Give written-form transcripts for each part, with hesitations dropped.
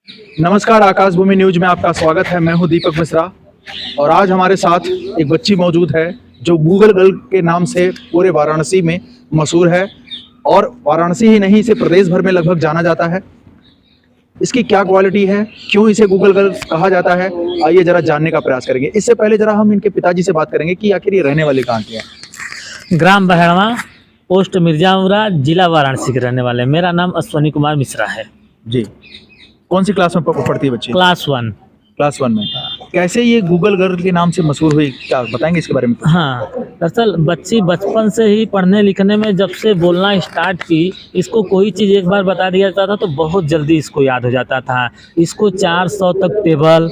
नमस्कार, आकाशभूमि न्यूज में आपका स्वागत है। मैं हूं दीपक मिश्रा और आज हमारे साथ एक बच्ची मौजूद है जो गूगल गर्ल के नाम से पूरे वाराणसी में मशहूर है और वाराणसी ही नहीं, इसे प्रदेश भर में लगभग जाना जाता है। इसकी क्या क्वालिटी है, क्यों इसे गूगल गर्ल कहा जाता है, आइए जरा जानने का प्रयास करेंगे। इससे पहले जरा हम इनके पिताजी से बात करेंगे कि आखिर ये रहने वाले कहाँ के हैं। ग्राम बहड़वा, पोस्ट मिर्जापुरा, जिला वाराणसी के रहने वाले हैं। मेरा नाम अश्वनी कुमार मिश्रा है जी। कौन सी क्लास में पढ़ती है बच्ची? क्लास 1। क्लास 1 में। कैसे ये गूगल गर्ल के नाम से मशहूर हुई, क्या बताएंगे इसके बारे में? हाँ, दरअसल बच्ची बचपन से ही पढ़ने लिखने में जब से बोलना स्टार्ट की, इसको कोई चीज़ एक बार बता दिया जाता था तो बहुत जल्दी इसको याद हो जाता था। इसको 400 तक टेबल,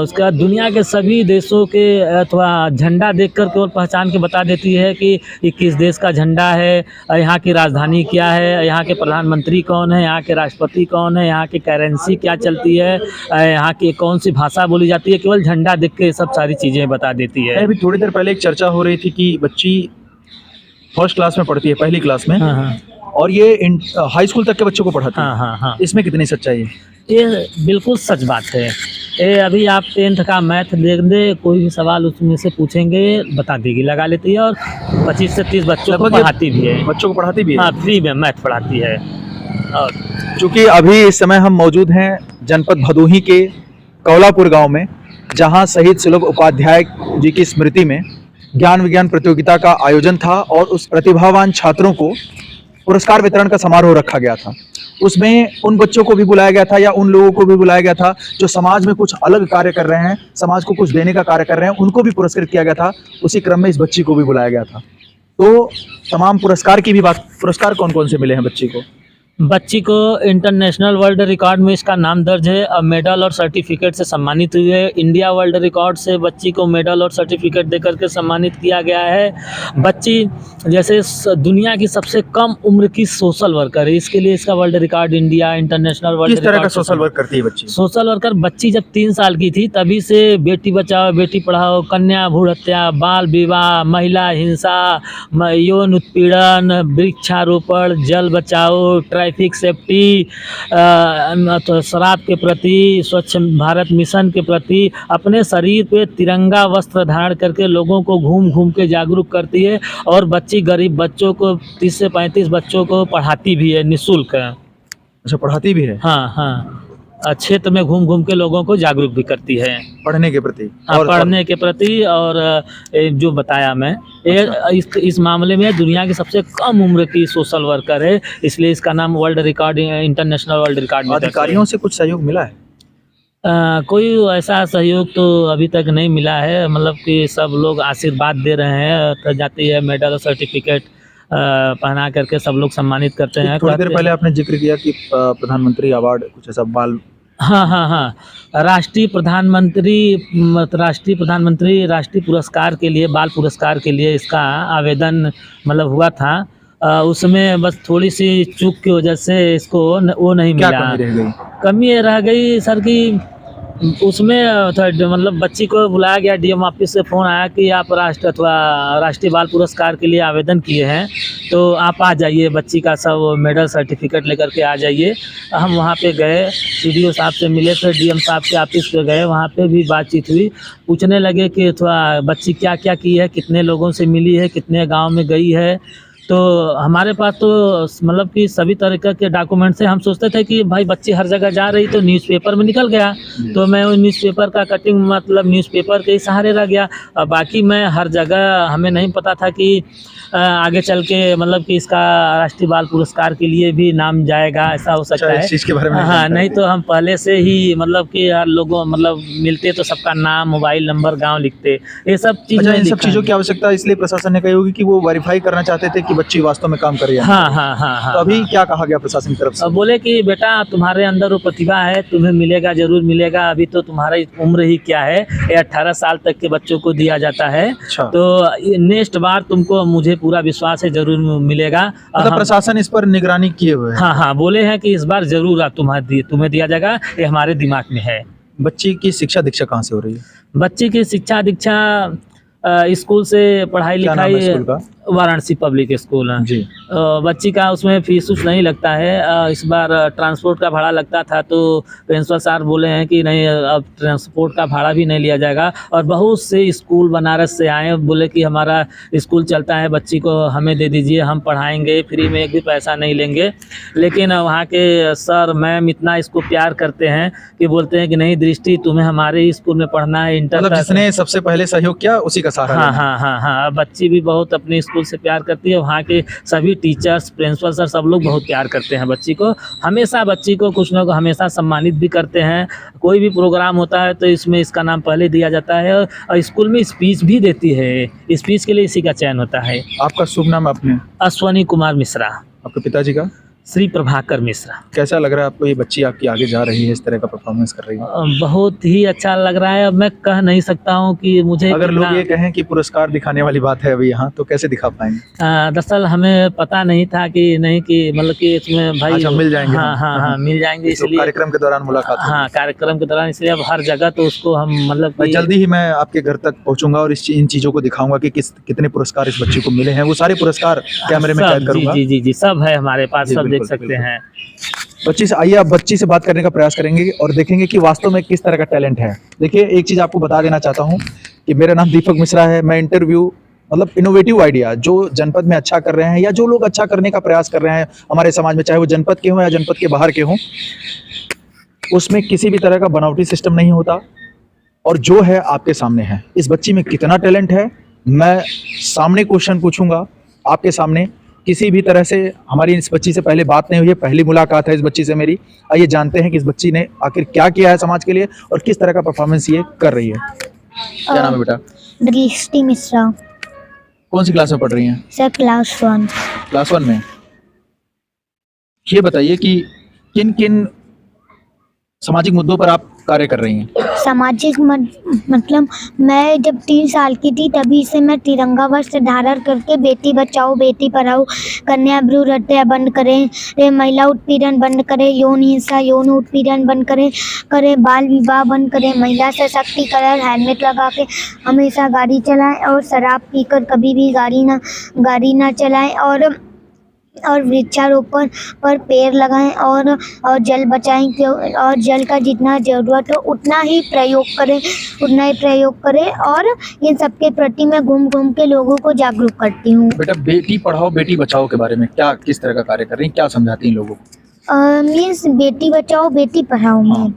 उसके बाद दुनिया के सभी देशों के अथवा झंडा देखकर केवल पहचान के बता देती है कि ये किस देश का झंडा है, यहाँ की राजधानी क्या है, यहाँ के प्रधानमंत्री कौन है, यहाँ के राष्ट्रपति कौन है, यहाँ की करेंसी क्या चलती है, यहाँ की कौन सी भाषा बोली जाती है। केवल झंडा देख के सब सारी चीज़ें बता देती है। अभी थोड़ी देर पहले एक चर्चा हो रही थी कि बच्ची फर्स्ट क्लास में पढ़ती है, पहली क्लास में। हाँ। और ये हाई स्कूल तक के बच्चों को पढ़ाती है। हाँ। इसमें कितनी सच्चाई है? ये बिल्कुल सच बात है। ये अभी आप 10th का मैथ देख दे, कोई भी सवाल उसमें से पूछेंगे बता देगी, लगा लेती है। और 25 से 30 बच्चों को पढ़ाती भी है। बच्चों को पढ़ाती भी है? हाँ, फ्री में मैथ पढ़ाती है। और चूँकि अभी इस समय हम मौजूद हैं जनपद भदोही के कौलापुर गांव में, जहां शहीद सुलभ उपाध्याय जी की स्मृति में ज्ञान विज्ञान प्रतियोगिता का आयोजन था और उस प्रतिभावान छात्रों को पुरस्कार वितरण का समारोह रखा गया था। उसमें उन बच्चों को भी बुलाया गया था या उन लोगों को भी बुलाया गया था जो समाज में कुछ अलग कार्य कर रहे हैं, समाज को कुछ देने का कार्य कर रहे हैं, उनको भी पुरस्कृत किया गया था। उसी क्रम में इस बच्ची को भी बुलाया गया था। तो तमाम पुरस्कार की भी बात, पुरस्कार कौन कौन से मिले हैं बच्ची को? बच्ची को इंटरनेशनल वर्ल्ड रिकॉर्ड में इसका नाम दर्ज है और मेडल और सर्टिफिकेट से सम्मानित हुई है। इंडिया वर्ल्ड रिकॉर्ड से बच्ची को मेडल और सर्टिफिकेट देकर के सम्मानित किया गया है। बच्ची जैसे दुनिया की सबसे कम उम्र की सोशल वर्कर है, इसके लिए इसका world record India international world. किस तरह का सोशल वर्क करती है बच्ची? सोशल वर्कर बच्ची जब 3 साल की थी तभी से बेटी बचाओ बेटी पढ़ाओ, कन्या भ्रूण हत्या, बाल विवाह, महिला हिंसा, यौन उत्पीड़न, वृक्षारोपण, जल बचाओ, ट्रैफिक सेफ्टी, तो शराब के प्रति, स्वच्छ भारत मिशन के प्रति अपने शरीर पे तिरंगा वस्त्र धारण करके लोगों को घूम घूम के जागरूक करती है। और बच्ची गरीब बच्चों को 30 से 35 बच्चों को पढ़ाती भी है निःशुल्क। अच्छा, पढ़ाती भी है? हाँ। क्षेत्र में घूम घूम के लोगों को जागरूक भी करती है पढ़ने के प्रति। और पढ़ने के प्रति। और जो बताया मैं, इस मामले में दुनिया की सबसे कम उम्र की सोशल वर्कर है, इसलिए इसका नाम world record, international world record में। अधिकारियों से कुछ सहयोग मिला है? कोई ऐसा सहयोग तो अभी तक नहीं मिला है, मतलब कि सब लोग आशीर्वाद दे रहे हैं। तो जाती है मेडल और सर्टिफिकेट पहना करके सब लोग सम्मानित करते हैं। थोड़ी देर पहले आपने जिक्र किया कि प्रधानमंत्री अवार्ड कुछ ऐसा बाल। हाँ। राष्ट्रीय प्रधानमंत्री राष्ट्रीय पुरस्कार के लिए, बाल पुरस्कार के लिए इसका आवेदन मतलब हुआ था। उसमें बस थोड़ी सी चूक की वजह से इसको वो नहीं मिला। कमी रह गई सर की उसमें मतलब बच्ची को बुलाया गया, डीएम ऑफिस से फ़ोन आया कि आप राष्ट्रीय बाल पुरस्कार के लिए आवेदन किए हैं तो आप आ जाइए, बच्ची का सब मेडल सर्टिफिकेट लेकर के आ जाइए। हम वहाँ पे गए, सीडीओ साहब से मिले, फिर डीएम साहब के ऑफिस पे गए, वहाँ पे भी बातचीत हुई। पूछने लगे कि बच्ची क्या क्या की है, कितने लोगों से मिली है, कितने गाँव में गई है। तो हमारे पास तो मतलब कि सभी तरह के डॉक्यूमेंट्स हैं। हम सोचते थे कि भाई बच्ची हर जगह जा रही तो न्यूज़पेपर में निकल गया, तो मैं उस न्यूज़पेपर का कटिंग मतलब न्यूज़पेपर के ही सहारे रह गया। बाकी मैं हर जगह, हमें नहीं पता था कि आगे चल के मतलब कि इसका राष्ट्रीय बाल पुरस्कार के लिए भी नाम जाएगा, ऐसा हो सकता है। इस चीज़ के बारे में हाँ, नहीं तो हम पहले से ही मतलब कि हर लोगों मतलब मिलते तो सबका नाम, मोबाइल नंबर, गांव लिखते, ये सब चीज़। इन सब चीज़ों की आवश्यकता इसलिए प्रशासन ने कही होगी कि वो वेरीफाई करना चाहते थे कि बच्ची वास्तव में काम कर रही है। हाँ। तो अभी क्या कहा गया प्रशासन की तरफ से? बोले कि बेटा तुम्हारे अंदर वो प्रतिभा है, तुम्हें मिलेगा, जरूर मिलेगा। अभी तो तुम्हारी उम्र ही क्या है, ये 18 साल तक के बच्चों को दिया जाता है। अच्छा। तो नेक्स्ट बार तुमको, मुझे पूरा विश्वास है, जरूर मिलेगा। मतलब प्रशासन इस पर निगरानी किए हुए है? हाँ, बोले हैं कि इस बार जरूर तुम्हें दिया जाएगा, ये हमारे दिमाग में है। बच्ची की शिक्षा दीक्षा कहाँ से हो रही है? बच्ची की शिक्षा दीक्षा स्कूल से, पढ़ाई लिखाई वाराणसी पब्लिक स्कूल है जी। बच्ची का उसमें फीस उस नहीं लगता है। इस बार ट्रांसपोर्ट का भाड़ा लगता था तो प्रिंसिपल सर बोले हैं कि नहीं अब ट्रांसपोर्ट का भाड़ा भी नहीं लिया जाएगा। और बहुत से स्कूल बनारस से आए, बोले कि हमारा स्कूल चलता है, बच्ची को हमें दे दीजिए, हम पढ़ाएंगे फ्री में, एक भी पैसा नहीं लेंगे। लेकिन वहाँ के सर मैम इतना इसको प्यार करते हैं कि बोलते हैं कि नहीं दृष्टि, तुम्हें हमारे स्कूल में पढ़ना है। इंटर मतलब जिसने सबसे पहले सहयोग किया उसी का सहारा हाँ लेना है। हाँ हाँ हाँ, बच्ची भी बहुत अपने स्कूल से प्यार करती है। वहाँ के सभी टीचर्स, प्रिंसिपल सर, सब लोग बहुत प्यार करते हैं बच्ची को। हमेशा बच्ची को कुछ ना कुछ हमेशा सम्मानित भी करते हैं। कोई भी प्रोग्राम होता है तो इसमें इसका नाम पहले दिया जाता है और स्कूल में स्पीच भी देती है। स्पीच के लिए इसी का चयन होता है। आपका शुभ नाम अपने? अश्वनी कुमार मिश्रा। आपके पिताजी का? श्री प्रभाकर मिश्रा। कैसा लग रहा है आपको, ये बच्ची आपकी आगे जा रही है, इस तरह का परफॉर्मेंस कर रही है? बहुत ही अच्छा लग रहा है। अब मैं कह नहीं सकता हूँ कि मुझे अगर लोग कितना- ये कहें कि पुरस्कार दिखाने वाली बात है अभी यहाँ, तो कैसे दिखा पाएंगे? दरअसल हमें पता नहीं था कि नहीं कि मतलब कि इसमें भाई अच्छा, मिल जाएंगे हाँ हाँ हाँ मिल जाएंगे, तो इसलिए कार्यक्रम के दौरान मुलाकात होगी। हाँ कार्यक्रम के दौरान, इसलिए अब हर जगह तो उसको हम मतलब मैं कि जल्दी ही मैं आपके घर तक पहुंचूंगा और इन चीजों को दिखाऊंगा कि कितने पुरस्कार इस बच्ची को मिले हैं। वो सारे पुरस्कार कैमरे में सब, कैद करूंगा। जी जी जी सब है हमारे पास, जी, सब देख बिल्कुल, सकते बिल्कुल। हैं। बच्ची से आइए, आप बच्ची से बात करने का प्रयास करेंगे और देखेंगे कि वास्तव में किस तरह का टैलेंट है। देखिए, एक चीज आपको बता देना चाहता हूँ कि मेरा नाम दीपक मिश्रा है। मैं इंटरव्यू मतलब इनोवेटिव आइडिया जो जनपद में अच्छा कर रहे हैं या जो लोग अच्छा करने का प्रयास कर रहे हैं हमारे समाज में, चाहे वो जनपद के हों या जनपद के बाहर के हों, उसमें किसी भी तरह का बनावटी सिस्टम नहीं होता। और जो है आपके सामने है। इस बच्ची में कितना टैलेंट है, मैं सामने क्वेश्चन पूछूंगा आपके सामने। किसी भी तरह से हमारी इस बच्ची से पहले बात नहीं हुई है, पहली मुलाकात है इस बच्ची से मेरी। आइए जानते हैं कि इस बच्ची ने आखिर क्या किया है समाज के लिए और किस तरह का परफॉर्मेंस ये कर रही है। क्या नाम है बेटा? दृष्टि मिश्रा। कौन सी क्लास में पढ़ रही हैं? Sir class 1। क्लास 1 में। ये बताइए कि किन किन सामाजिक मुद्दों पर आप कार्य कर रही हैं? सामाजिक मतलब मैं जब 3 साल की थी तभी से मैं तिरंगा वस्त्र धारण करके बेटी बचाओ बेटी पढ़ाओ, कन्या भ्रूण हत्या बंद करें, महिला उत्पीड़न बंद करें, यौन हिंसा यौन उत्पीड़न बंद करें, बाल विवाह बंद करें, महिला सशक्तिकरण, हेलमेट लगा के हमेशा गाड़ी चलाएं और शराब पीकर कभी भी गाड़ी ना चलाएं और वृक्षारोपण पर पेड़ लगाएं और जल बचाएं, और जल का जितना ज़रूरत हो उतना ही प्रयोग करें और इन सब के प्रति मैं घूम घूम के लोगों को जागरूक करती हूँ। बेटा, बेटी पढ़ाओ बेटी बचाओ के बारे में किस तरह का कार्य कर रही हैं, क्या समझाती हैं लोगों को? मीन्स बेटी बचाओ बेटी पढ़ाओ में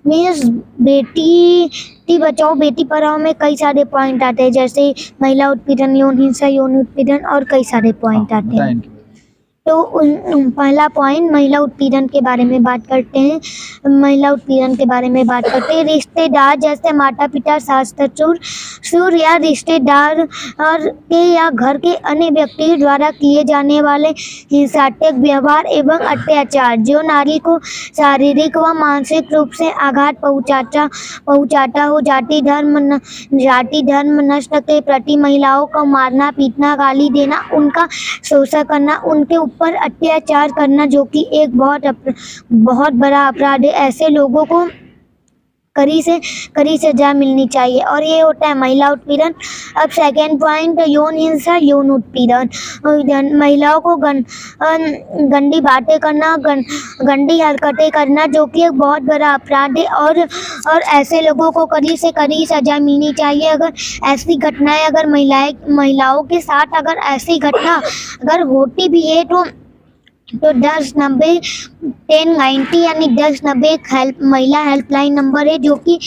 मीन्स बेटी बचाओ बेटी पढ़ाओ में कई सारे पॉइंट आते हैं, जैसे महिला उत्पीड़न, यौन हिंसा यौन उत्पीड़न और कई सारे पॉइंट आते हैं। तो पहला पॉइंट महिला उत्पीड़न के बारे में बात करते हैं। रिश्तेदार जैसे माता पिता, सास ससुर या रिश्तेदार और के या घर के अन्य व्यक्ति द्वारा किए जाने वाले हिंसात्मक व्यवहार एवं अत्याचार जो नारी को शारीरिक व मानसिक रूप से आघात पहुंचाता हो, जाति धर्म नस्ल के प्रति महिलाओं को मारना पीटना, गाली देना, उनका शोषण करना, उनके पर अत्याचार करना जो कि एक बहुत बड़ा अपराध है। ऐसे लोगों को कड़ी से सजा मिलनी चाहिए। और ये होता है महिला उत्पीड़न। अब सेकेंड पॉइंट, यौन हिंसा यौन उत्पीड़न, महिलाओं को गंदी बातें करना, गंदी हरकतें करना जो कि एक बहुत बड़ा अपराध है और ऐसे लोगों को कड़ी से कड़ी सजा मिलनी चाहिए। अगर ऐसी घटनाएं अगर महिलाओं के साथ अगर ऐसी घटना अगर होती भी है तो 1090 1090 यानी 1090 महिला हेल्पलाइन नंबर है जो कि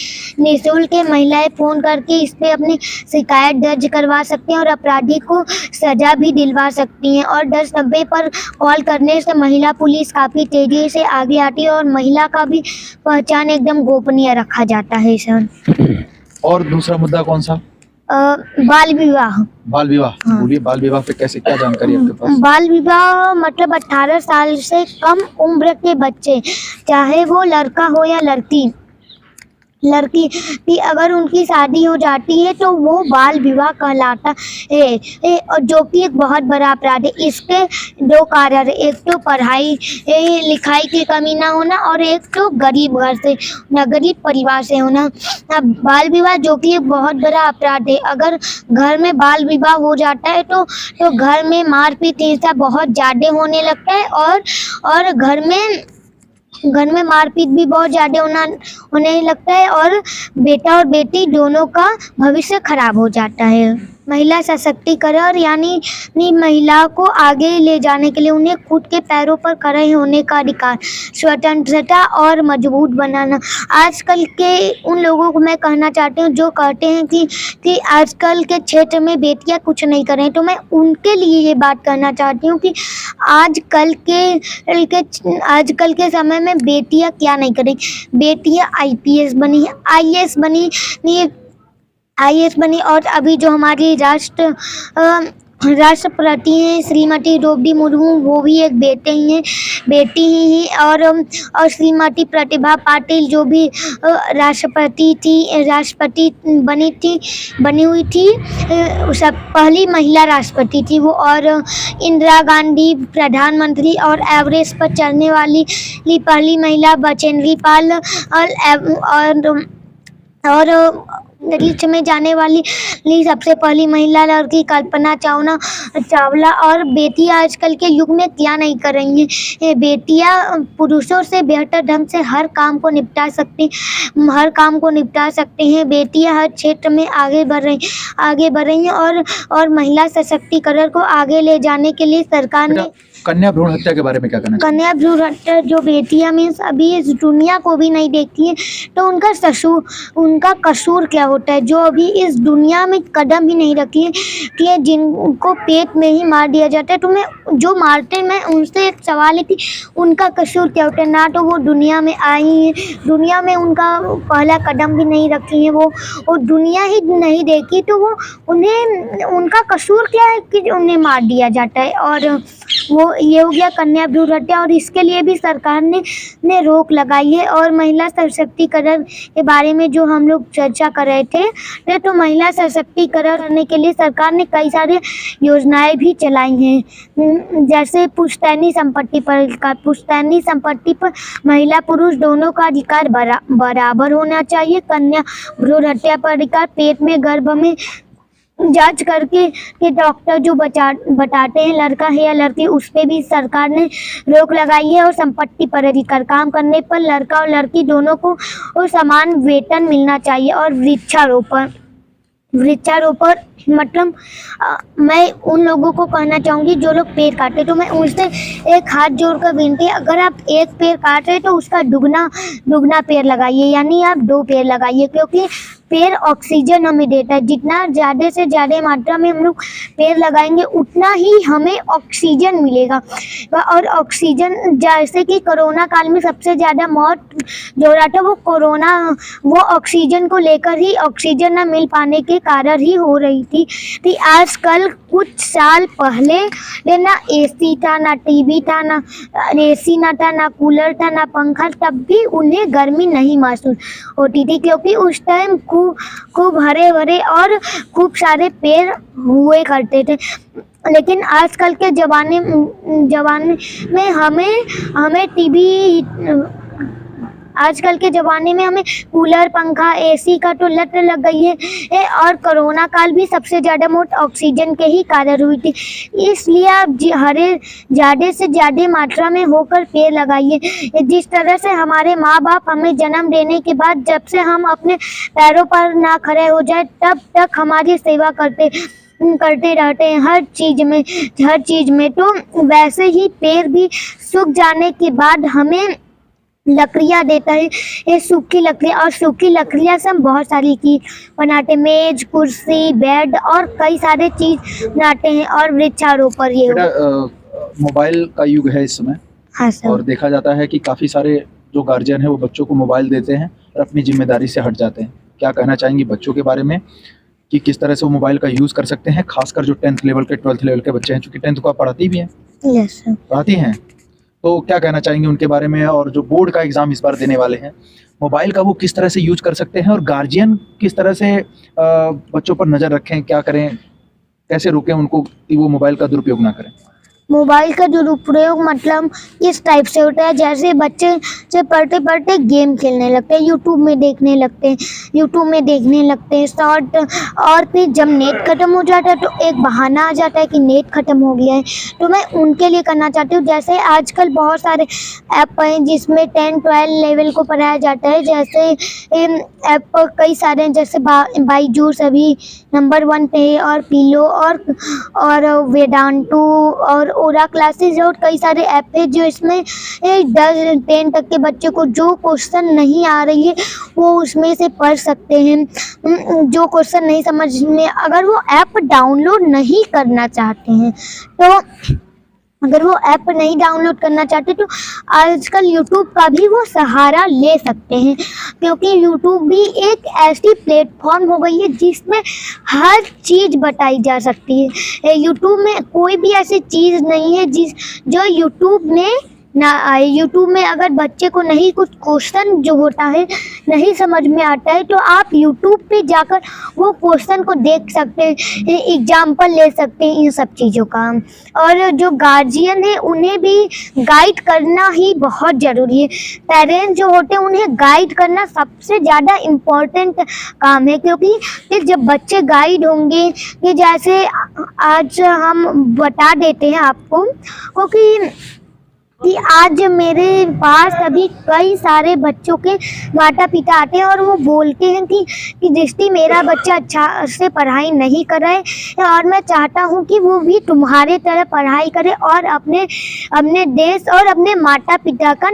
निःशुल्क महिलाएं फ़ोन करके इस पर अपनी शिकायत दर्ज करवा सकते हैं और अपराधी को सज़ा भी दिलवा सकती हैं। और 1090 पर कॉल करने से महिला पुलिस काफ़ी तेज़ी से आगे आती है और महिला का भी पहचान एकदम गोपनीय रखा जाता है सर। और दूसरा मुद्दा कौन सा? बाल विवाह। हाँ। बोलिए, बाल विवाह पे कैसे, क्या जानकारी आपके पास? बाल विवाह मतलब 18 साल से कम उम्र के बच्चे, चाहे वो लड़का हो या लड़की, लड़की की अगर उनकी शादी हो जाती है तो वो बाल विवाह कहलाता है, और जो कि एक बहुत बड़ा अपराध है। इसके दो कारण है, एक तो पढ़ाई लिखाई की कमी ना होना और एक तो गरीब घर से ना, गरीब परिवार से होना। अब बाल विवाह जो कि एक बहुत बड़ा अपराध है, अगर घर में बाल विवाह हो जाता है तो घर में मारपीट हिंसा बहुत ज़्यादा होने लगता है, और घर में मारपीट भी बहुत ज़्यादा होने लगता है, और बेटा और बेटी दोनों का भविष्य खराब हो जाता है। महिला सशक्तिकरण यानी महिला को आगे ले जाने के लिए उन्हें खुद के पैरों पर खड़े होने का अधिकार, स्वतंत्रता और मजबूत बनाना। आजकल के उन लोगों को मैं कहना चाहती हूँ जो कहते हैं कि आजकल के क्षेत्र में बेटियाँ कुछ नहीं कर रही, तो मैं उनके लिए ये बात कहना चाहती हूँ कि आजकल के समय में बेटियाँ क्या नहीं करें। बेटियाँ IPS बनी, IAS बनी, और अभी जो हमारी राष्ट्रपति हैं श्रीमती द्रौपदी मुर्मू, वो भी एक बेटी ही हैं, और श्रीमती प्रतिभा पाटिल जो भी राष्ट्रपति बनी हुई थी, सब पहली महिला राष्ट्रपति थी वो, और इंदिरा गांधी प्रधानमंत्री, और एवरेस्ट पर चढ़ने वाली पहली महिला बचेंद्री पाल, और अंतरिक्ष में जाने वाली सबसे पहली महिला लड़की कल्पना चावला। और बेटियां आजकल के युग में क्या नहीं कर रही हैं। बेटियां पुरुषों से बेहतर ढंग से हर काम को निपटा सकती हैं। बेटियां हर क्षेत्र में आगे बढ़ रही हैं, और महिला सशक्तिकरण को आगे ले जाने के लिए सरकार ने कन्या भ्रूण हत्या के बारे में क्या कहना चाहिए? कन्या भ्रूण हत्या जो बेटियां मीन्स अभी इस दुनिया को भी नहीं देखती हैं, तो उनका कसूर क्या होता है, जो अभी इस दुनिया में कदम ही नहीं रखी है, कि जिनको पेट में ही मार दिया जाता है। तो जो मारते मैं उनसे एक सवाल है कि उनका कसूर क्या होता है। ना तो वो दुनिया में आई हैं, दुनिया में उनका पहला कदम भी नहीं रखी है, वो दुनिया ही नहीं देखी, तो उनका कसूर क्या है कि उन्हें मार दिया जाता है। और वो ये हो गया कन्या भ्रूण हत्या, और इसके लिए भी सरकार ने रोक लगाई है। और महिला सशक्तिकरण के बारे में जो हम लोग चर्चा कर रहे थे, तो महिला सशक्तिकरण करने के लिए सरकार ने कई सारे योजनाएं भी चलाई हैं, जैसे पुश्तैनी संपत्ति पर महिला पुरुष दोनों का अधिकार बराबर होना चाहिए। कन्या भ्रूण हत्या पर अधिकार, पेट में गर्भ में जांच करके कि डॉक्टर जो बताते हैं लड़का है या लड़की, उस पर भी सरकार ने रोक लगाई है। और संपत्ति पर अधिकार, काम करने पर लड़का और लड़की दोनों को समान वेतन मिलना चाहिए। और वृक्षारोपण मतलब मैं उन लोगों को कहना चाहूँगी जो लोग पेड़ काटे, तो मैं उनसे एक हाथ जोड़कर विनती है, अगर आप एक पेड़ काट रहे तो उसका दुगना पेड़ लगाइए, यानी आप 2 पेड़ लगाइए, क्योंकि पेड़ ऑक्सीजन हमें देता है। जितना ज़्यादा से ज़्यादा मात्रा में हम लोग पेड़ लगाएंगे उतना ही हमें ऑक्सीजन मिलेगा। और ऑक्सीजन, जैसे कि कोरोना काल में सबसे ज़्यादा मौत जो रहा था वो ऑक्सीजन को लेकर ही, ऑक्सीजन ना मिल पाने के कारण ही हो रही थी। आजकल कुछ साल पहले ना AC था, ना TV था, ना AC ना था, ना कूलर था, ना पंखा, तब भी उन्हें गर्मी नहीं महसूस होती थी, क्योंकि उस टाइम खूब हरे भरे और खूब सारे पेड़ हुए करते थे। लेकिन आजकल के जमाने में हमें आजकल के ज़माने में हमें कूलर, पंखा, AC का तो लत लग गई है। और कोरोना काल भी सबसे ज़्यादा मौत ऑक्सीजन के ही कारण हुई थी। इसलिए आप ज़्यादा से ज़्यादा मात्रा में होकर पेड़ लगाइए। जिस तरह से हमारे माँ बाप हमें जन्म देने के बाद जब से हम अपने पैरों पर ना खड़े हो जाए तब तक हमारी सेवा करते रहते हैं हर चीज़ में। तो वैसे ही पेड़ भी सूख जाने के बाद हमें लकड़ियाँ देता है, ये सूखी लकड़ियाँ से हम बहुत सारी चीज़ बनाते हैं, मेज, कुर्सी, बेड और कई सारे चीज़ बनाते हैं। और वृक्षारोपण ये मोबाइल का युग है इस समय। हाँ सर। और देखा जाता है कि काफ़ी सारे जो गार्जियन है वो बच्चों को मोबाइल देते हैं और अपनी जिम्मेदारी से हट जाते हैं। क्या कहना चाहेंगी बच्चों के बारे में कि किस तरह से वो मोबाइल का यूज़ कर सकते हैं, खासकर जो 10th लेवल के 12th लेवल के बच्चे हैं, चूँकि 10th को आप पढ़ाती भी हैं? Yes sir. पढ़ाती हैं, तो क्या कहना चाहेंगे उनके बारे में, और जो बोर्ड का एग्ज़ाम इस बार देने वाले हैं, मोबाइल का वो किस तरह से यूज कर सकते हैं, और गार्जियन किस तरह से बच्चों पर नज़र रखें, क्या करें, कैसे रोकें उनको कि वो मोबाइल का दुरुपयोग ना करें? मोबाइल का दुरुपयोग मतलब इस टाइप से होता है, जैसे बच्चे से पढ़ते पढ़ते गेम खेलने लगते हैं, यूट्यूब में देखने लगते हैं शॉर्ट, और फिर जब नेट ख़त्म हो जाता है तो एक बहाना आ जाता है कि नेट ख़त्म हो गया है। तो मैं उनके लिए करना चाहती हूँ, जैसे आजकल बहुत सारे ऐप हैं जिसमें 10-12 लेवल को पढ़ाया जाता है, जैसे ऐप कई सारे हैं, जैसे बाईजूस अभी नंबर 1 पे है, और पीलो और वेदांतु और ओरा क्लासेस और कई सारे ऐप है जो इसमें 10-10 तक के बच्चे को जो क्वेश्चन नहीं आ रही है वो उसमें से पढ़ सकते हैं। जो क्वेश्चन नहीं समझ में, अगर वो ऐप डाउनलोड नहीं करना चाहते हैं तो तो आजकल यूट्यूब का भी वो सहारा ले सकते हैं, क्योंकि यूट्यूब भी एक ऐसी प्लेटफॉर्म हो गई है जिसमें हर चीज़ बताई जा सकती है। यूट्यूब में कोई भी ऐसी चीज़ नहीं है जो यूट्यूब में ना आए। यूट्यूब में अगर बच्चे को नहीं कुछ क्वेश्चन जो होता है नहीं समझ में आता है तो आप यूट्यूब पे जाकर वो क्वेश्चन को देख सकते हैं, एग्जाम्पल ले सकते हैं इन सब चीज़ों का। और जो गार्जियन है उन्हें भी गाइड करना ही बहुत ज़रूरी है। पेरेंट्स जो होते हैं उन्हें गाइड करना सबसे ज़्यादा इम्पोर्टेंट काम है, क्योंकि फिर जब बच्चे गाइड होंगे, कि जैसे आज हम बता देते हैं आपको कि आज मेरे पास अभी कई सारे बच्चों के माता पिता आते हैं और वो बोलते हैं कि दृष्टि मेरा बच्चा अच्छा से पढ़ाई नहीं कर रहा है और मैं चाहता हूँ कि वो भी तुम्हारे तरह पढ़ाई करे और अपने देश और अपने माता पिता का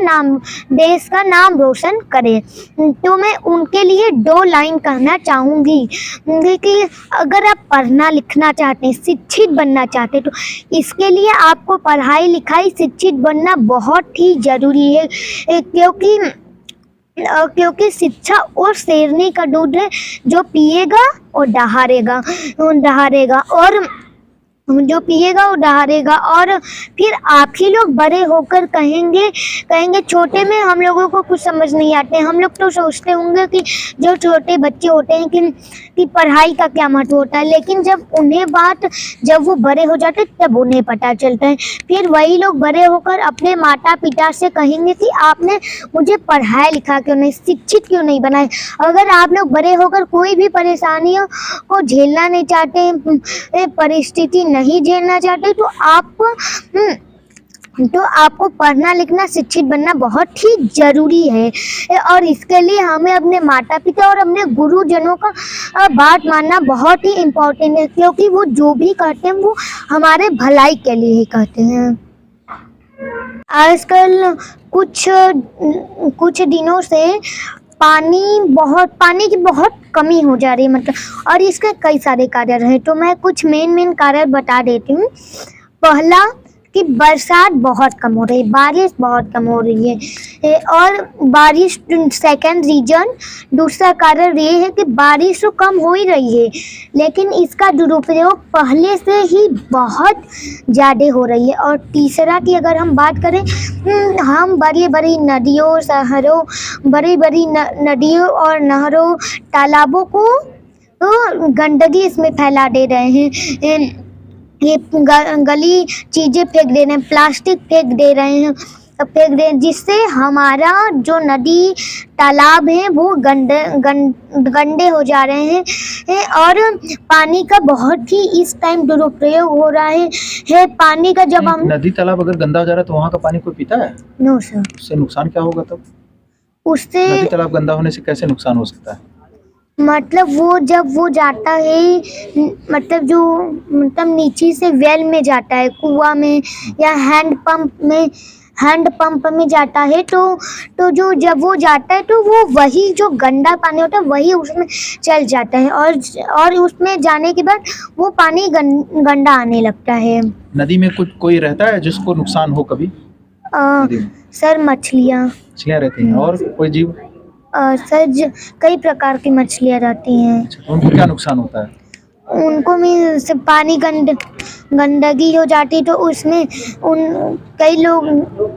देश का नाम रोशन करे। तो मैं उनके लिए 2 लाइन कहना चाहूँगी कि अगर आप पढ़ना लिखना चाहते हैं, शिक्षित बनना चाहते हैं, तो इसके लिए आपको पढ़ाई लिखाई शिक्षित बनना बहुत ही ज़रूरी है, क्योंकि शिक्षा और शेरनी का दूध है जो पिएगा और डहारेगा और जो पिएगा वो डहारेगा। और फिर आप ही लोग बड़े होकर कहेंगे छोटे में हम लोगों को कुछ समझ नहीं आते। हम लोग तो सोचते होंगे कि जो छोटे बच्चे होते हैं कि पढ़ाई का क्या महत्व होता है, लेकिन जब वो बड़े हो जाते तब उन्हें पता चलता है। फिर वही लोग बड़े होकर अपने माता पिता से कहेंगे कि आपने मुझे पढ़ाया लिखा क्यों नहीं, शिक्षित क्यों नहीं बनाए। अगर आप लोग बड़े होकर कोई भी परेशानियों को झेलना नहीं चाहते, परिस्थिति नहीं झेलना चाहते, तो आपको पढ़ना लिखना शिक्षित बनना बहुत ही ज़रूरी है। और इसके लिए हमें अपने माता पिता और अपने गुरुजनों का बात मानना बहुत ही इम्पोर्टेंट है, क्योंकि वो जो भी कहते हैं वो हमारे भलाई के लिए ही कहते हैं। आजकल कुछ दिनों से पानी की बहुत कमी हो जा रही है, मतलब, और इसके कई सारे कारण हैं। तो मैं कुछ मेन कारण बता देती हूँ। पहला कि बरसात बहुत कम हो रही है, बारिश बहुत कम हो रही है, और बारिश सेकंड रीजन। दूसरा कारण ये है कि बारिश तो कम हो ही रही है, लेकिन इसका दुरुपयोग पहले से ही बहुत ज़्यादा हो रही है। और तीसरा कि अगर हम बात करें, हम बड़ी नदियों शहरों बड़ी नदियों और नहरों तालाबों को तो गंदगी इसमें फैला दे रहे हैं। ये गली चीज़ें फेंक दे रहे हैं, प्लास्टिक फेंक दे रहे हैं, जिससे हमारा जो नदी तालाब है वो गंदे हो जा रहे हैं। और पानी का बहुत ही इस टाइम दुरुपयोग हो रहा है। पानी का जब हम नदी तालाब अगर गंदा हो जा रहा है तो वहाँ का पानी कोई पीता है? No sir. उससे नुकसान क्या होगा तब? उससे नदी तालाब गंदा होने से कैसे नुकसान हो सकता है? मतलब जब वो जाता है, मतलब नीचे से वेल में जाता है, कुआं में या हैंडपंप में जाता है, तो जब वो जाता है तो वो वही जो गंदा पानी होता है वही उसमें चल जाता है, और उसमें जाने के बाद वो पानी गंदा आने लगता है। नदी में कोई रहता है जिसको नुकसान हो कभी? सर मछलियाँ रहती हैं, और कोई जीव? सर कई प्रकार की मछलियाँ रहती हैं। अच्छा, तो उनको क्या नुकसान होता है? उनको में से पानी गंदगी हो जाती तो उसमें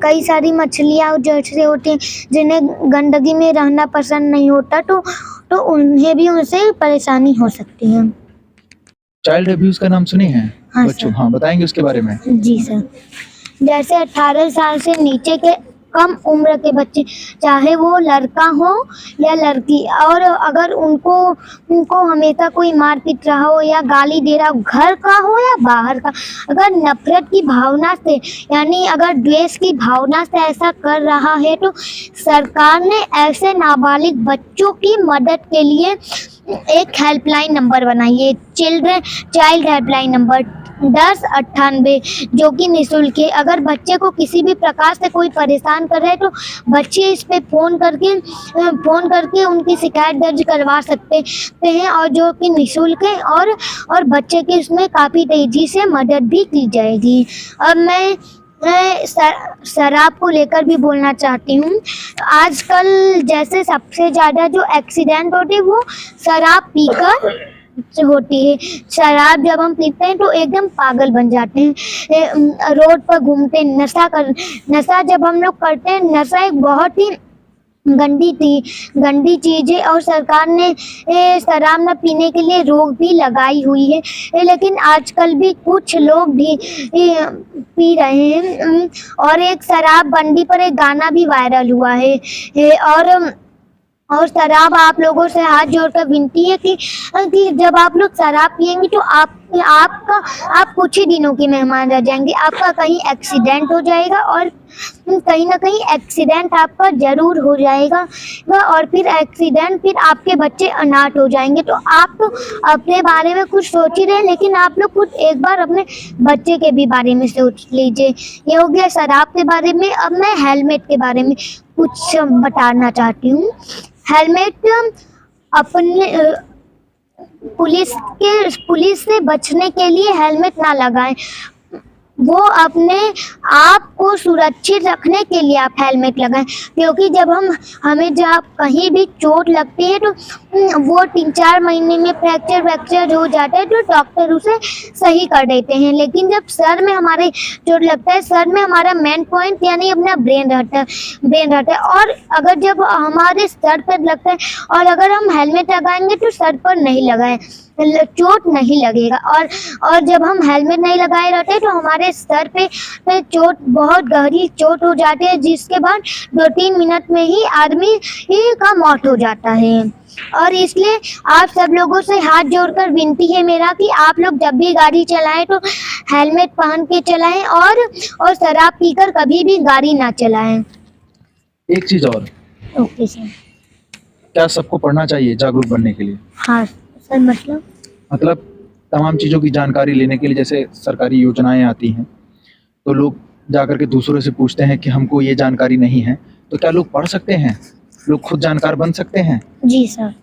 कई सारी मछलियाँ जैसे होती हैं जिन्हें गंदगी में रहना पसंद नहीं होता तो उन्हें भी उनसे परेशानी हो सकती है। चाइल्ड अब्यूज का नाम सुने हैं हाँ बच्चों? सर। हाँ, बताएंगे उसके बारे में। जी सर, जैसे 18 साल से नीचे के कम उम्र के बच्चे, चाहे वो लड़का हो या लड़की, और अगर उनको हमेशा कोई मार पीट रहा हो या गाली दे रहा हो, घर का हो या बाहर का, अगर नफरत की भावना से यानी अगर द्वेष की भावना से ऐसा कर रहा है तो सरकार ने ऐसे नाबालिग बच्चों की मदद के लिए एक हेल्पलाइन नंबर बनाई है, चाइल्ड हेल्पलाइन नंबर 1098, जो कि निःशुल्क है। अगर बच्चे को किसी भी प्रकार से कोई परेशान कर रहा है तो बच्चे इस पे फोन करके उनकी शिकायत दर्ज करवा सकते हैं, और जो कि निःशुल्क है, और बच्चे की इसमें काफ़ी तेज़ी से मदद भी की जाएगी। अब मैं शराब को लेकर भी बोलना चाहती हूँ। आजकल जैसे सबसे ज़्यादा जो एक्सीडेंट होते हैं वो शराब पीकर होती है। शराब जब हम पीते हैं तो एकदम पागल बन जाते हैं, रोड पर घूमते हैं, नशा जब हम लोग करते हैं, नशा एक बहुत ही गंदी चीज़ है, और सरकार ने शराब न पीने के लिए रोक भी लगाई हुई है, लेकिन आजकल भी कुछ लोग भी पी रहे हैं। और एक शराब बंदी पर एक गाना भी वायरल हुआ है, और शराब आप लोगों से हाथ जोड़कर विनती है कि जब आप लोग शराब पिएंगे तो आप कुछ ही दिनों के मेहमान रह जाएंगे। आपका कहीं एक्सीडेंट हो जाएगा, और कहीं ना कहीं एक्सीडेंट आपका ज़रूर हो जाएगा, और फिर आपके बच्चे अनाथ हो जाएंगे। तो आप तो अपने बारे में कुछ सोच ही रहे हैं, लेकिन आप लोग कुछ एक बार अपने बच्चे के भी बारे में सोच लीजिए। ये हो गया शराब के बारे में। अब मैं हेलमेट के बारे में कुछ बताना चाहती हूँ। हेलमेट अपने पुलिस से बचने के लिए हेलमेट ना लगाएं, वो अपने आप को सुरक्षित रखने के लिए आप हेलमेट लगाएं, क्योंकि जब हमें जब कहीं भी चोट लगती है तो वो 3-4 महीने में फ्रैक्चर हो जाता है तो डॉक्टर उसे सही कर देते हैं। लेकिन जब सर में हमारे चोट लगता है, सर में हमारा मेन पॉइंट यानी अपना ब्रेन रहता है, और अगर जब हमारे सर पर लगता है और अगर हम हेलमेट लगाएंगे तो सर पर नहीं लगाएं, चोट नहीं लगेगा। और जब हम हेलमेट नहीं लगाए रहते तो हमारे सर पे चोट, बहुत गहरी चोट हो जाती है, जिसके बाद 2-3 मिनट में ही आदमी का मौत हो जाता है। और इसलिए आप सब लोगों से हाथ जोड़कर विनती है मेरा कि आप लोग जब भी गाड़ी चलाएं तो हेलमेट पहन के चलाएं, और शराब पीकर कभी भी गाड़ी ना चलाएं। एक चीज और, ओके सर। क्या सबको पढ़ना चाहिए जागरूक बनने के लिए? हाँ सर, मतलब तमाम चीज़ों की जानकारी लेने के लिए जैसे सरकारी योजनाएं आती हैं तो लोग जाकर के दूसरों से पूछते हैं कि हमको ये जानकारी नहीं है, तो क्या लोग पढ़ सकते हैं? लोग खुद जानकार बन सकते हैं? जी सर।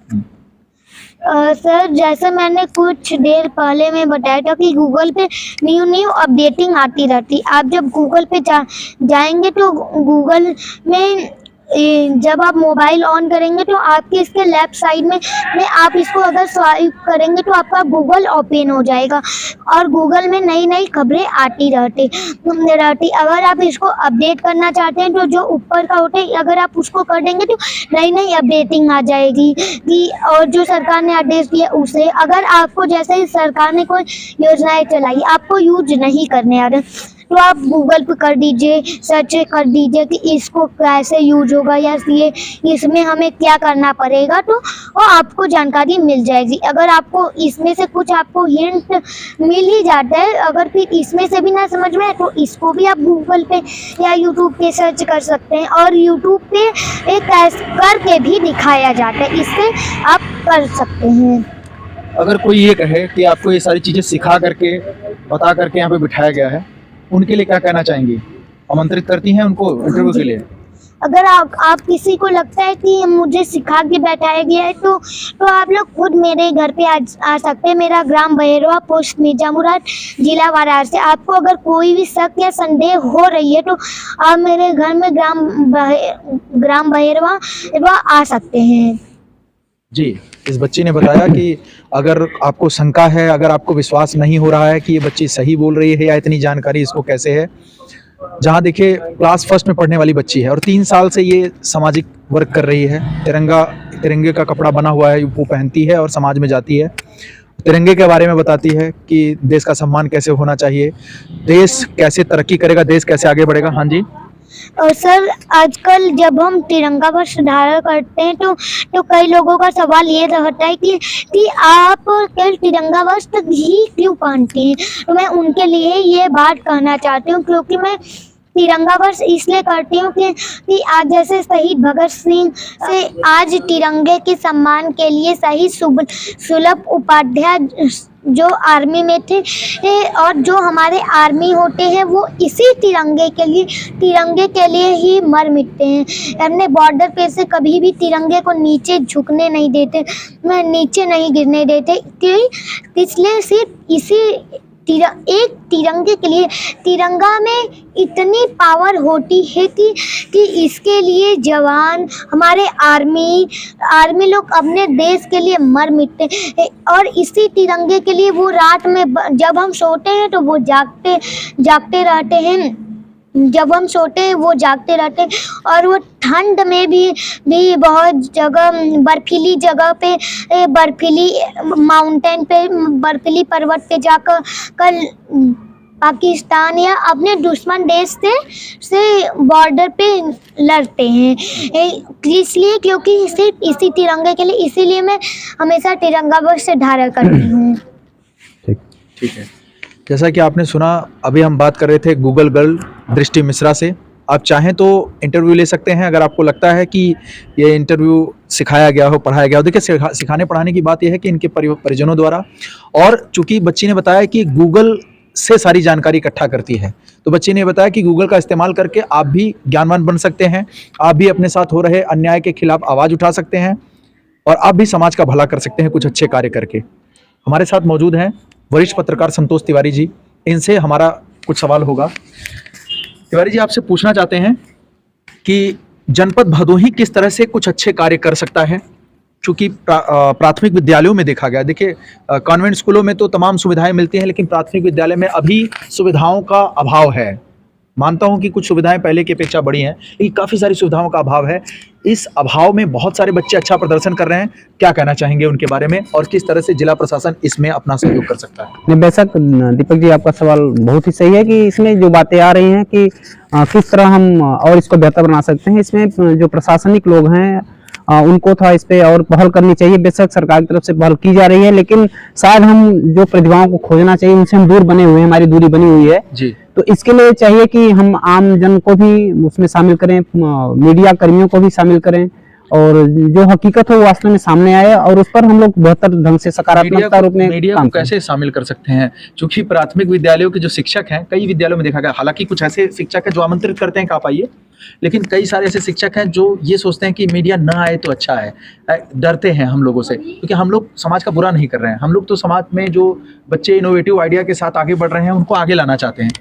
सर जैसे मैंने कुछ देर पहले मैं बताया था कि गूगल पे न्यू अपडेटिंग आती रहती। आप जब गूगल पे जाएंगे तो गूगल में जब आप मोबाइल ऑन करेंगे तो आपके इसके लेफ्ट साइड में आप इसको अगर स्वाइप करेंगे तो आपका गूगल ओपन हो जाएगा, और गूगल में नई खबरें आती रहती। अगर आप इसको अपडेट करना चाहते हैं तो जो ऊपर का होता है, अगर आप उसको कर देंगे तो नई अपडेटिंग आ जाएगी और जो सरकार ने आदेश दिया उसे, अगर आपको जैसे ही सरकार ने कोई योजनाएं चलाई आपको यूज नहीं करने आ रहे तो आप गूगल पे कर दीजिए, सर्च कर दीजिए कि इसको कैसे यूज होगा या ये इसमें हमें क्या करना पड़ेगा, तो वो आपको जानकारी मिल जाएगी। अगर आपको इसमें से कुछ आपको हिंट मिल ही जाता है, अगर फिर इसमें से भी ना समझ में आए तो इसको भी आप गूगल पे या यूट्यूब पे सर्च कर सकते हैं, और यूट्यूब पे एक करके भी दिखाया जाता है, इससे आप कर सकते हैं। अगर कोई ये कहे कि आपको ये सारी चीज़ें सिखा करके बता करके यहाँ पे बिठाया गया है, उनके लिए क्या कहना चाहेंगी? आमंत्रित करती हैं उनको इंटरव्यू के लिए? अगर आप किसी को लगता है कि मुझे सिखा के बैठाया गया है तो आप लोग खुद मेरे घर पे आ सकते हैं। मेरा ग्राम बहेरवा, पोस्ट मिर्जा मुराद, जिला वाराणसी। आपको अगर कोई भी शक या संदेह हो रही है तो आप मेरे घर में ग्राम बहेरवा आ सकते हैं। जी, इस बच्ची ने बताया कि अगर आपको शंका है, अगर आपको विश्वास नहीं हो रहा है कि ये बच्ची सही बोल रही है या इतनी जानकारी इसको कैसे है, जहाँ देखिए क्लास फर्स्ट में पढ़ने वाली बच्ची है और 3 साल से ये सामाजिक वर्क कर रही है। तिरंगे का कपड़ा बना हुआ है वो पहनती है और समाज में जाती है, तिरंगे के बारे में बताती है कि देश का सम्मान कैसे होना चाहिए, देश कैसे तरक्की करेगा, देश कैसे आगे बढ़ेगा। हाँ जी। और सर, आजकल जब हम तिरंगा वस्त्र धारण करते हैं तो कई लोगों का सवाल ये रहता है कि आप केवल तिरंगा वस्त्र ही क्यों पहनते हैं। तो मैं उनके लिए ये बात कहना चाहती हूँ, क्योंकि मैं तिरंगा वस्त्र इसलिए करती हूँ कि आज जैसे शहीद भगत सिंह से आज तिरंगे के सम्मान के लिए शहीद सुलभ उपाध्याय जो आर्मी में थे और जो हमारे आर्मी होते हैं वो इसी तिरंगे के लिए ही मर मिटते हैं। अपने बॉर्डर पे से कभी भी तिरंगे को नीचे झुकने नहीं देते, नीचे नहीं गिरने देते, इसलिए सिर्फ एक तिरंगे के लिए। तिरंगा में इतनी पावर होती है कि इसके लिए जवान, हमारे आर्मी लोग अपने देश के लिए मर मिटते हैं और इसी तिरंगे के लिए वो रात में जब हम सोते हैं तो वो जागते रहते हैं, जब हम सोते हैं वो जागते रहते हैं। और वो ठंड में भी बहुत जगह बर्फीली जगह पे, बर्फीली माउंटेन पे, बर्फीली पर्वत पे जाकर पाकिस्तान या अपने दुश्मन देश से बॉर्डर पे लड़ते हैं, इसलिए क्योंकि सिर्फ इसी तिरंगे के लिए, इसीलिए मैं हमेशा तिरंगा वस्त्र धारण करती हूँ। ठीक है, जैसा कि आपने सुना, अभी हम बात कर रहे थे गूगल गर्ल दृष्टि मिश्रा से। आप चाहें तो इंटरव्यू ले सकते हैं अगर आपको लगता है कि ये इंटरव्यू सिखाया गया हो, पढ़ाया गया हो। देखिए, सिखाने पढ़ाने की बात यह है कि इनके परिजनों द्वारा, और चूंकि बच्ची ने बताया कि गूगल से सारी जानकारी इकट्ठा करती है, तो बच्ची ने बताया कि गूगल का इस्तेमाल करके आप भी ज्ञानवान बन सकते हैं, आप भी अपने साथ हो रहे अन्याय के खिलाफ आवाज़ उठा सकते हैं और आप भी समाज का भला कर सकते हैं कुछ अच्छे कार्य करके। हमारे साथ मौजूद हैं वरिष्ठ पत्रकार संतोष तिवारी जी, इनसे हमारा कुछ सवाल होगा। तिवारी जी, आपसे पूछना चाहते हैं कि जनपद भदोही किस तरह से कुछ अच्छे कार्य कर सकता है, चूंकि प्राथमिक विद्यालयों में देखा गया, देखिए कॉन्वेंट स्कूलों में तो तमाम सुविधाएं मिलती हैं, लेकिन प्राथमिक विद्यालय में अभी सुविधाओं का अभाव है। मानता हूं कि कुछ सुविधाएं पहले की अपेक्षा बढ़ी हैं, लेकिन काफ़ी सारी सुविधाओं का अभाव है। इस अभाव में बहुत सारे बच्चे अच्छा प्रदर्शन कर रहे हैं, क्या कहना चाहेंगे उनके बारे में और किस तरह से जिला प्रशासन इसमें अपना सहयोग कर सकता है? नहीं, बेशक दीपक जी, आपका सवाल बहुत ही सही है कि इसमें जो बातें आ रही हैं कि किस तरह हम और इसको बेहतर बना सकते हैं। इसमें जो प्रशासनिक लोग हैं उनको थोड़ा इस पे और पहल करनी चाहिए। बेशक सरकार की तरफ से पहल की जा रही है, लेकिन शायद हम जो प्रतिभाओं को खोजना चाहिए उनसे हम दूर बने हुए हैं, हमारी दूरी बनी हुई है जी। तो इसके लिए चाहिए कि हम आम जन को भी उसमें शामिल करें, मीडिया कर्मियों को भी शामिल करें और जो हकीकत है वो वास्तव में सामने आए और उस पर हम लोग बेहतर ढंग से सकारात्मकता रूप में मीडिया को कैसे शामिल कर सकते हैं? क्योंकि प्राथमिक विद्यालयों के जो शिक्षक हैं, कई विद्यालयों में देखा गया, हालांकि कुछ ऐसे शिक्षक हैं जो आमंत्रित करते हैं कि आप आइए, लेकिन कई सारे ऐसे शिक्षक हैं जो ये सोचते हैं कि मीडिया ना आए तो अच्छा है, डरते हैं हम लोगों से, क्योंकि हम लोग समाज का बुरा नहीं कर रहे हैं, हम लोग तो समाज में जो बच्चे इनोवेटिव आइडिया के साथ आगे बढ़ रहे हैं उनको आगे लाना चाहते हैं।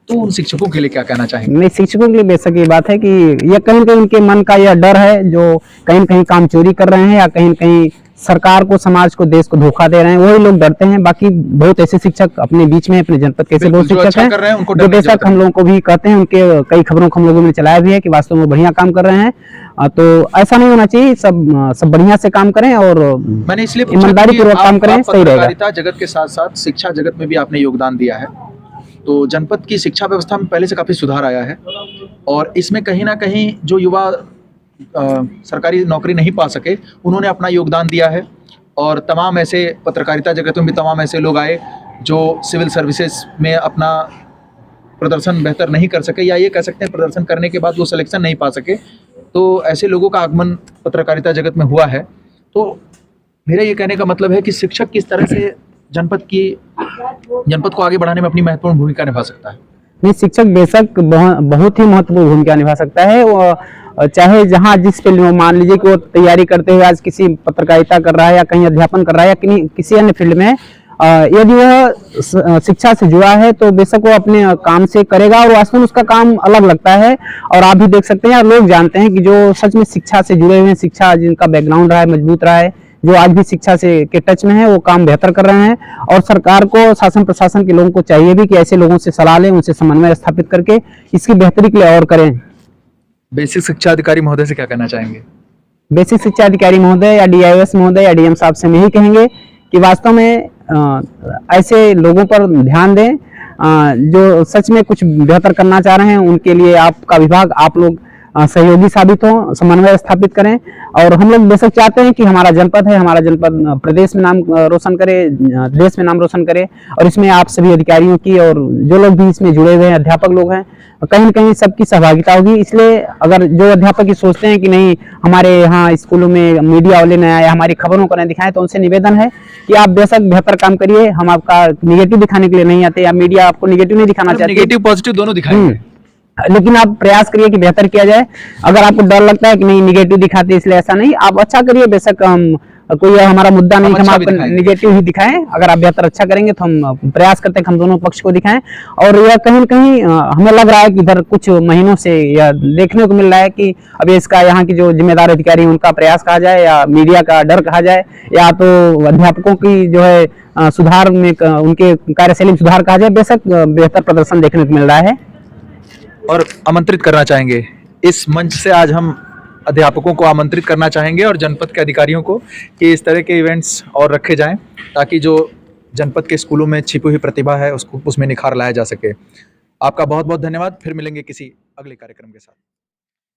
तो उन शिक्षकों के लिए क्या कहना चाहेंगे? नहीं, शिक्षकों के लिए बेशक ये बात है कि यह कहीं न कहीं उनके मन का यह डर है, जो कहीं न कहीं काम चोरी कर रहे हैं या कहीं न कहीं सरकार को, समाज को, देश को धोखा दे रहे हैं, वही लोग डरते हैं। बाकी बहुत ऐसे शिक्षक अपने बीच में, अपने जनपद के बहुत शिक्षक हैं जो बेशक हम लोगों को भी कहते हैं, उनके कई खबरों को हम लोगों ने चलाया भी है कि वास्तव में बढ़िया काम कर रहे हैं। तो ऐसा नहीं होना चाहिए, सब बढ़िया से काम करें और मैंने इसलिए ईमानदारी पूर्वक काम करें, सही रहेगा। पत्रकारिता जगत के साथ साथ शिक्षा जगत में भी आपने योगदान दिया है, तो जनपद की शिक्षा व्यवस्था में पहले से काफ़ी सुधार आया है और इसमें कहीं ना कहीं जो युवा सरकारी नौकरी नहीं पा सके, उन्होंने अपना योगदान दिया है और तमाम ऐसे पत्रकारिता जगत में भी तमाम ऐसे लोग आए जो सिविल सर्विसेज में अपना प्रदर्शन बेहतर नहीं कर सके, या ये कह सकते हैं प्रदर्शन करने के बाद वो सिलेक्शन नहीं पा सके, तो ऐसे लोगों का आगमन पत्रकारिता जगत में हुआ है। तो मेरा ये कहने का मतलब है कि शिक्षक किस तरह से जनपद को आगे बढ़ाने में अपनी महत्वपूर्ण भूमिका निभा सकता है? नहीं, शिक्षक बेशक बहुत ही महत्वपूर्ण भूमिका निभा सकता है। वो चाहे जहाँ जिस फील्ड में, मान लीजिए कि वो तैयारी करते हुए आज किसी पत्रकारिता कर रहा है या कहीं अध्यापन कर रहा है या किसी अन्य फील्ड में, यदि वह शिक्षा से जुड़ा है तो बेशक वो अपने काम से करेगा और वास्तव में उसका काम अलग लगता है। और आप भी देख सकते हैं, लोग जानते हैं कि जो सच में शिक्षा से जुड़े हुए हैं, शिक्षा जिनका बैकग्राउंड रहा है, मजबूत रहा है, जो आज भी शिक्षा से के टच में है, वो काम बेहतर कर रहे हैं। और सरकार को, शासन प्रशासन के लोगों को चाहिए भी कि ऐसे लोगों से सलाह लें, उनसे समन्वय स्थापित करके इसकी बेहतरी के लिए और करें। बेसिक शिक्षा अधिकारी महोदय से क्या कहना चाहेंगे? बेसिक शिक्षा अधिकारी महोदय या DIOS महोदय या DM साहब से हम यही कहेंगे कि वास्तव में ऐसे लोगों पर ध्यान दें जो सच में कुछ बेहतर करना चाह रहे हैं। उनके लिए आपका विभाग, आप लोग सहयोगी साबित हो, समन्वय स्थापित करें। और हम लोग बेशक चाहते हैं कि हमारा जनपद है, हमारा जनपद प्रदेश में नाम रोशन करे, देश में नाम रोशन करे। और इसमें आप सभी अधिकारियों की और जो लोग भी इसमें जुड़े हुए हैं, अध्यापक लोग हैं, कहीं न कहीं सबकी सहभागिता होगी। इसलिए अगर जो अध्यापक ये सोचते हैं कि नहीं हमारे यहाँ स्कूलों में मीडिया वाले न आए, हमारी खबरों को न दिखाएं, तो उनसे निवेदन है कि आप बेशक बेहतर काम करिए। हम आपका निगेटिव दिखाने के लिए नहीं आते, या मीडिया आपको निगेटिव नहीं दिखाना चाहती, नेगेटिव पॉजिटिव दोनों दिखाएंगे, लेकिन आप प्रयास करिए कि बेहतर किया जाए। अगर आपको डर लगता है कि नहीं निगेटिव दिखाते इसलिए ऐसा नहीं, आप अच्छा करिए। बेशक हम कोई हमारा मुद्दा नहीं कि हम आपको निगेटिव ही दिखाएं। अगर आप बेहतर अच्छा करेंगे तो हम प्रयास करते हैं कि हम दोनों पक्ष को दिखाएं। और यह कहीं न कहीं हमें लग रहा है कि इधर कुछ महीनों से यह देखने को मिल रहा है कि अभी इसका यहाँ की जो जिम्मेदार अधिकारी हैं उनका प्रयास कहा जाए, या मीडिया का डर कहा जाए, या तो अध्यापकों की जो है सुधार में उनके कार्यशैली में सुधार कहा जाए, बेशक बेहतर प्रदर्शन देखने को मिल रहा है। और आमंत्रित करना चाहेंगे इस मंच से, आज हम अध्यापकों को आमंत्रित करना चाहेंगे और जनपद के अधिकारियों को कि इस तरह के इवेंट्स और रखे जाएं, ताकि जो जनपद के स्कूलों में छिपी हुई प्रतिभा है उसको उसमें निखार लाया जा सके। आपका बहुत बहुत धन्यवाद। फिर मिलेंगे किसी अगले कार्यक्रम के साथ।